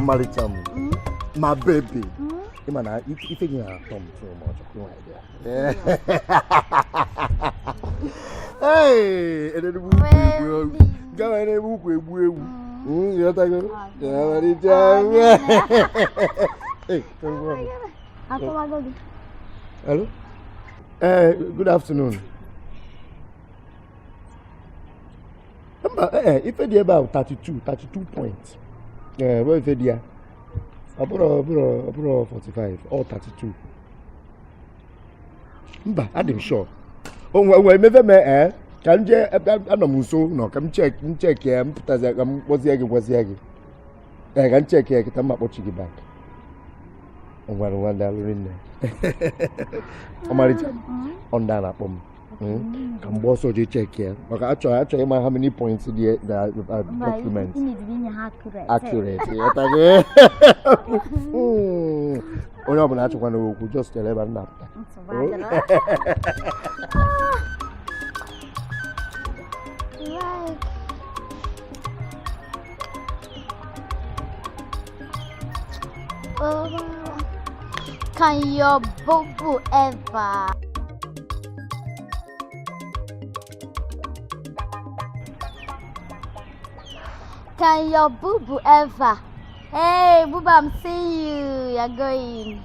Amalicham, my baby. Imana, if you are Tom too much, no idea. Hey, and then go and book with you. You're talking. Hey, hello. Good afternoon. If it's about 32 points. What if it's about 45 or 32? I'm sure. Oh, well, maybe can you? I'm so no. Come check. I'm what's the egg? I can check here. I'm not watching back. I'm $1 in there. On that Come also check here. Okay, actually, how many points the document? Accurate. Oh no, but actually, we just tell everyone that. Can your boo ever? Can your boo ever? Hey, booba, I'm seeing you. You're going.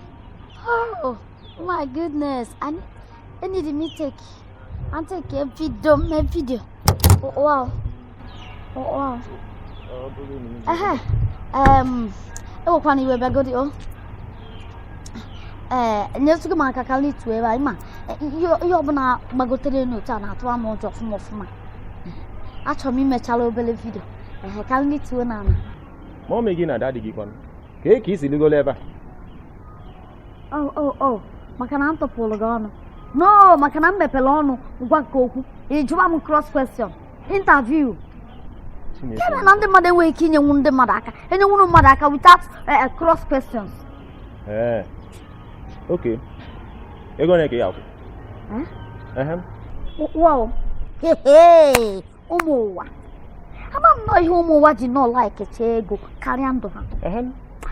Oh my goodness! I need me take. I'm taking a video. Oh wow. Oh kwani we begodi o. Nyesu ko maka kali tu e ba ima. Yo bana magotere no ta na to amount of mofuma. Acho mi mechalo obele video. Kali tu na na. Mommy gi na daddy gi kon. Ke ki si ligo leva. Oh. Makana anto polo gono. No, makana mbepelono ngwa koku. Ijuba mu cross question. Interview. Kena nande made we kinye wunde madaka. Enye wunu madaka without cross questions. Okay. You gonna get out? Wow. Hey. Umowa. I'm not who did not like it. Go carry on to her.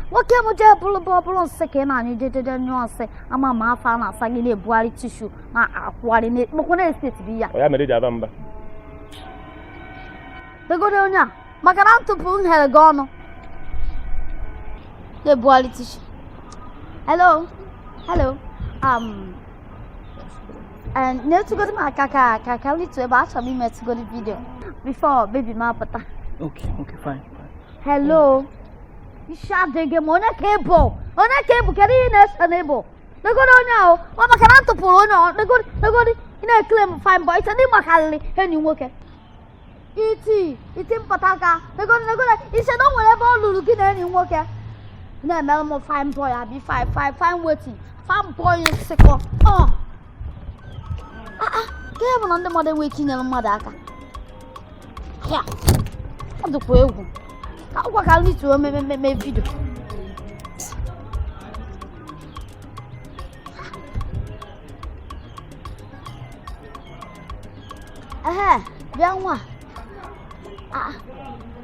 What can we do? Pull second, and you did say, I'm a mafana, saggy boily tissue, not coordinate. But when I state to be, I am a little. The good on ya. Macaron to pull her gone. The boily tissue. Hello. And no to go to my caca, can to about me met to go to video before baby mapata. Okay, fine. Hello. You shot the game on a cable. Carry in us unable. The good on now. What can I pull on? The good in a claim fine boys and they macali and you work it. It's in Pataka. The good, it's a don't whatever looking any worker. No, Melmo fine boy, I'll be fine waiting. Fine boy is sick of. Oh. Come on the mother waking in Madaka. Yeah. I'm the quail. I'll need to make video. Young one. I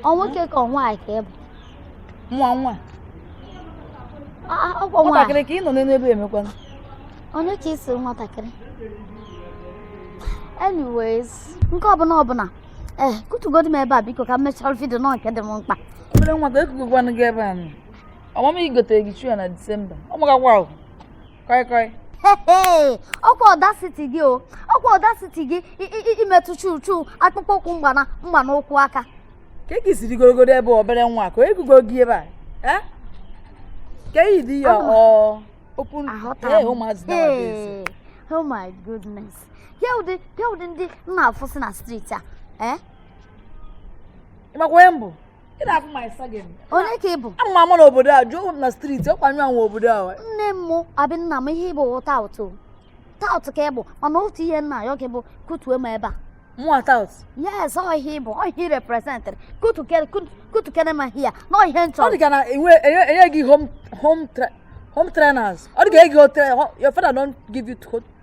won't take on why cable. One. What I can on any baby. On your kiss, what I can. Anyways, Gobana. Good to go to my baby because I'm not sure if you don't know the monk. I don't want to go one again. I want me to go take you in December. Oh my god, wow. Cry. Hey, audacity go. Audacity, it met to chew. I can poke Umbana, Mano Quaka. Cake is to go there, but better than walk. Where you go give her? Kay the open home as nowadays. Oh my goodness. Yo, didn't now for Sina Street, Wembo. Get out of my second. On a cable. I'm Mamma over there, Joe on the street, up and round over there. Nemo, I've been Nammy Hebo or Tauto. Tauto cable, my multi and now your cable could to a meba. What else? Yes, I hear represented. Good to get my here. No, I can't tell. Home trainers. Or your father don't give you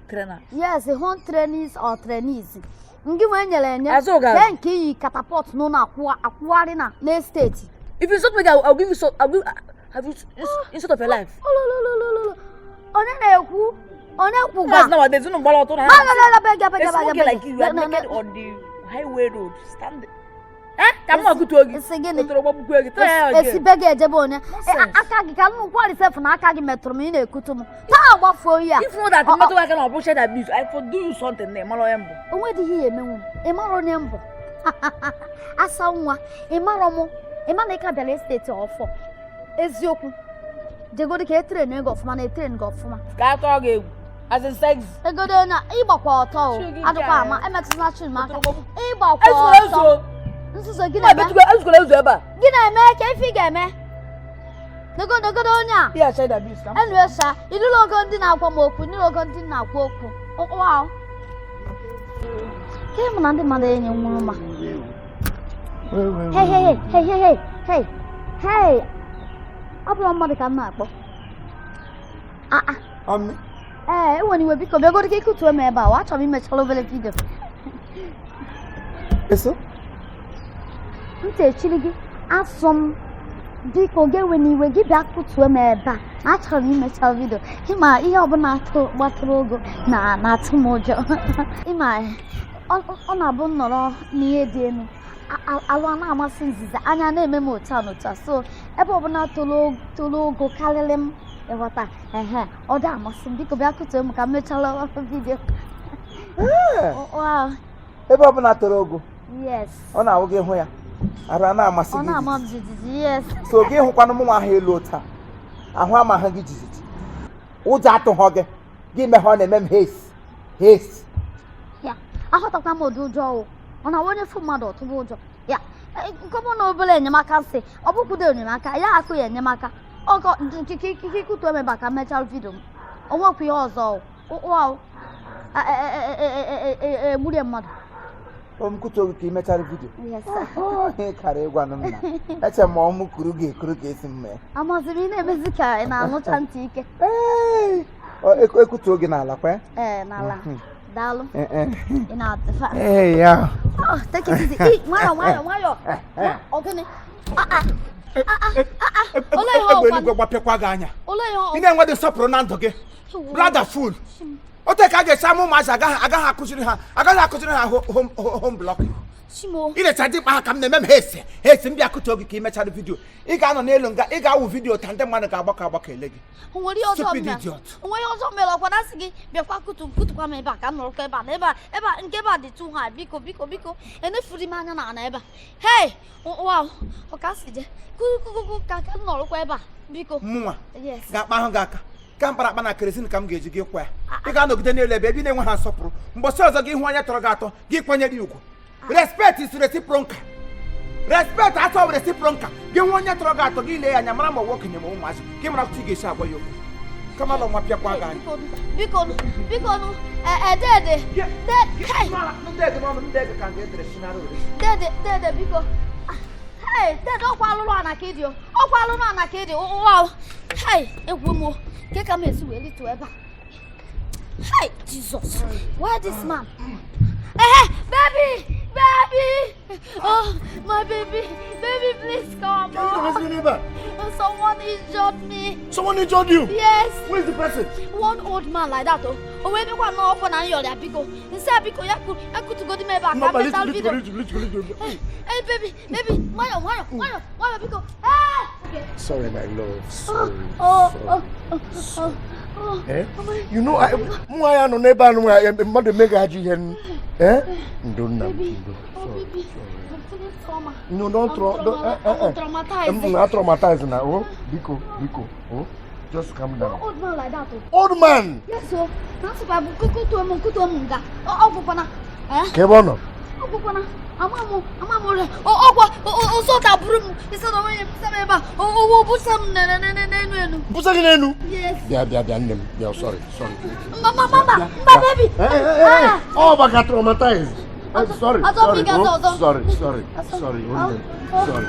trainer. Yes, the home trainees or trainees. Give one thank you, catapult no aquarina, next state. If you stop me, I'll give you so. Have you instead of your life? Onye na-ekwu Because nowadays, you know, like you are naked on the highway road. Stand. Come on, go to esi bege ejebe onye aka gị ka nnukwu kwali sef na aka gị metụrụ m ị na-ekutu m taa gbafuo ya if you know that metal work na bullshit abuse I for do you something na ịmara onye mbụ onwe dị ihe emenwu ịmara onye mbụ asa nwa ịmara m ịma na ị ka bịara esteti ọfọ eziokwu jegodi ka etere na ego ọfụma na etere nga ọfụma ka atọ gị egwu as in sex egodo na ịgbakwa ọtọ o adụkwa ama emetụla chin m aka ịgbakwa ọtọ nsuso gị na-eme gị na-eme ka ife ị ga-eme negodo onye a enu esa ịdịla ogo ndị na-agwa m okwu ịdịla ogo ndị na-agwa okwu wow ke mụ na ndị mmadụ enyi nwụrụ ma hey ọ bụrụ mmadụ ka m na-akpọ enwere iwe biko bịagodo ka ikutuo m ebe a achọrọ m imechala obere vidio ntị echiri gị asụ m biko ga-ewe n'iwe gị bịa kutuo m ebe a achọrọ m imecha vidio ịma ihe ọbụla gbatụrụ ogo na-atụ m ụjọ ịma ọ na-abụ nnọrọ n'ihe dị elu alụ a na-amasị nziza anya na-eme m otu a n'otu a so ebe ọbụla toro ogo karịrị m ịghọta ọ dị amasị m biko bịa kutuo m ka m mechala vidio ebe ọbụla toro ogo yes ọ na-awụ gị hụ ya ara na-amasị ọ gị na-ama m jijiji yes so gị hụkwanụ m nwa ahụ elu taa ahụ amaghị gị jijiji ụjọ atụghọ gị gị mee ha ọ na-eme m hes ya ahụtakwa m ụdị ụjọ ọ na onye fụ mmadụ ọtụba ụjọ ya nke bụ na obere enyemaka nsị ọ bụkwudo enyemaka ya akụ ya enyemaka ọgọ nkike ikutu emeba ka mechara vidio m onwekwu ihe ọzọ egburie mmadụ omkuto gị ka imechara vidio yes ihe kara ịgwanụ m na eche ma ọmụ kuru gị ekuru ka esi m mee amaziri ị na-emezi ka ị na-anụcha ntị ike ekutuo gị n'ala kwe n'ala daalụ ị na-atịfa ya take it easy nwayọ ọgịnị egbeeluigwe gbapịakwa gị anya ị na-enwe dị nsọpụrụ na ndụ gị brother fool ote ka a ga-esi ama ụmụazị agaghị akụziri ha home blocking irecha dị mkpa ha ka m na-eme m hesi m bịa kụtuo gị ka ị mechara vidio ị ga-anọ n'elu nga ị ga-awụ vidio ta ndị mmadụ ga-agbakọ ele gị onwere ihe ọzọ mere ọkwa na sị gị bịakwa kutukwa m ebe a ka m nọrọkwa ebe a na ebe a nke ebe a dị too hard biko enefuri m anya na ebe a hey wow ọ ka si je ka m nọrọkwa ebe a biko mụnwa ga-akpa ahụ gị aka ka mkpara na kerozin ka m ga-eji gị kwa ya ị ga-anọgide n'elu ebe ị na-enwe ha nsọpụrụ mbọsị ọzọ gị hụ onye tọrọ gị atọ gị kwanyere ugwu respect is reciprocal respect atọ reciprocal gị hụ onye tọrọ gị atọ gị lee ya anya mara ma nwokenye ma ụmụazị gị mara pụta ị ga-esi agwa ya okwu kamalọ nwa pịakwa gị anya biko dede biko dede ọkwa alụrụ ana ka ịdị wow egwu m ke ka m esi wee litu ebe a Jesus why this man baby oh my baby please come on someone injured me. Someone injured you? Yes. Who is the person? One old man like that when you want no open and you're there biko instead biko ya could go to me back no, and but video. Hey baby why biko okay. Sorry my love, sorry. You know I no neighbor no mother make haji hen ndonna sorry. No, don't traumatize. I'm not traumatized now. Oh, Biko. Oh, just calm down. Old man like that. Old man. Yes, so. That's why kutu munga. Oh, pupana. Kebono. Oh, pupana. Amamu. Oh, so that broom. It's not away. Sameba. Oh, busam nenu. Busam. Yes. Yeah, sorry. Mama, baby. Oh, I got traumatized. Sorry. Sorry. Sorry.